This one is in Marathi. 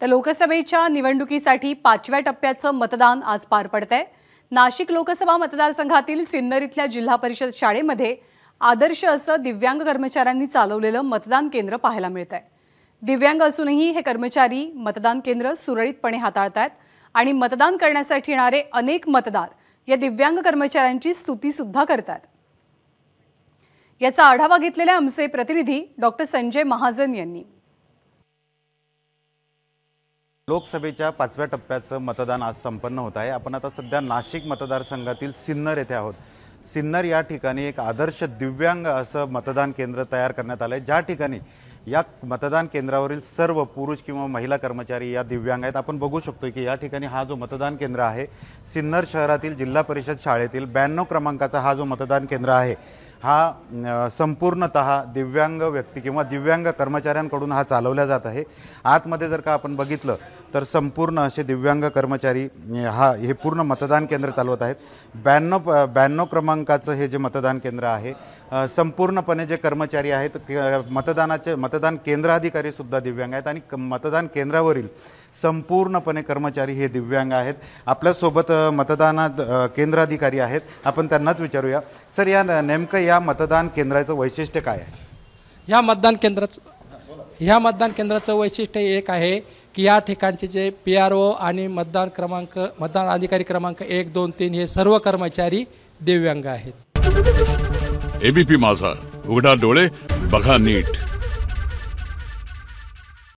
तर लोकसभेच्या निवडणुकीसाठी 5व्या टप्प्याचं मतदान आज पार पडतंय। नाशिक लोकसभा मतदारसंघातील सिन्नर इथल्या जिल्हा परिषद शाळेमध्ये आदर्श असं दिव्यांग कर्मचाऱ्यांनी चालवलेलं मतदान केंद्र पाहायला मिळतंय। दिव्यांग असूनही हे कर्मचारी मतदान केंद्र सुरळीतपणे हाताळतात आणि मतदान करण्यासाठी येणारे अनेक मतदार या दिव्यांग कर्मचाऱ्यांची स्तुती सुद्धा करतात। याचा आढावा घेतलेले आमचे प्रतिनिधी डॉक्टर संजय महाजन यांनी। लोकसभेच्या 5व्या टप्प्याचं मतदान आज संपन्न होत आहे। आपण आता सध्या नाशिक मतदारसंघातील सिन्नर येथे आहोत। सिन्नर या ठिकाणी एक आदर्श दिव्यांग असं मतदान केंद्र तयार करण्यात आलं आहे, ज्या ठिकाणी या मतदान केंद्रावरील सर्व पुरुष किंवा महिला कर्मचारी या दिव्यांग आहेत। आपण बघू शकतो की या ठिकाणी हा जो मतदान केंद्र आहे, सिन्नर शहरातील जिल्हा परिषद शाळेतील 92 क्रमांकाचा हा जो मतदान केंद्र आहे, हा संपूर्णतः दिव्यांग व्यक्ती किंवा दिव्यांग कर्मचाऱ्यांकडून हा चालवला जात आहे। आतमध्ये जर का आपण बघितलं तर संपूर्ण असे दिव्यांग कर्मचारी हे पूर्ण मतदान केंद्र चालवत आहेत। 92 क्रमांकाचं हे जे मतदान केंद्र आहे, संपूर्णपणे जे कर्मचारी आहेत, मतदान केंद्राधिकारी सुद्धा दिव्यांग आहेत आणि मतदान केंद्रावरील संपूर्णपणे कर्मचारी हे दिव्यांग आहेत। आपल्यासोबत मतदान केंद्राधिकारी आहेत, आपण त्यांनाच विचारूया। सर, या नेमकं या मतदान केंद्राचं वैशिष्ट्य काय आहे? या मतदान केंद्राचं वैशिष्ट्य एक आहे की या ठिकाणचे जे PRO आणि मतदान अधिकारी क्रमांक 1, 2, 3 हे सर्व कर्मचारी दिव्यांग आहेत। ABP माझा, उघडा डोळे बघा नीट।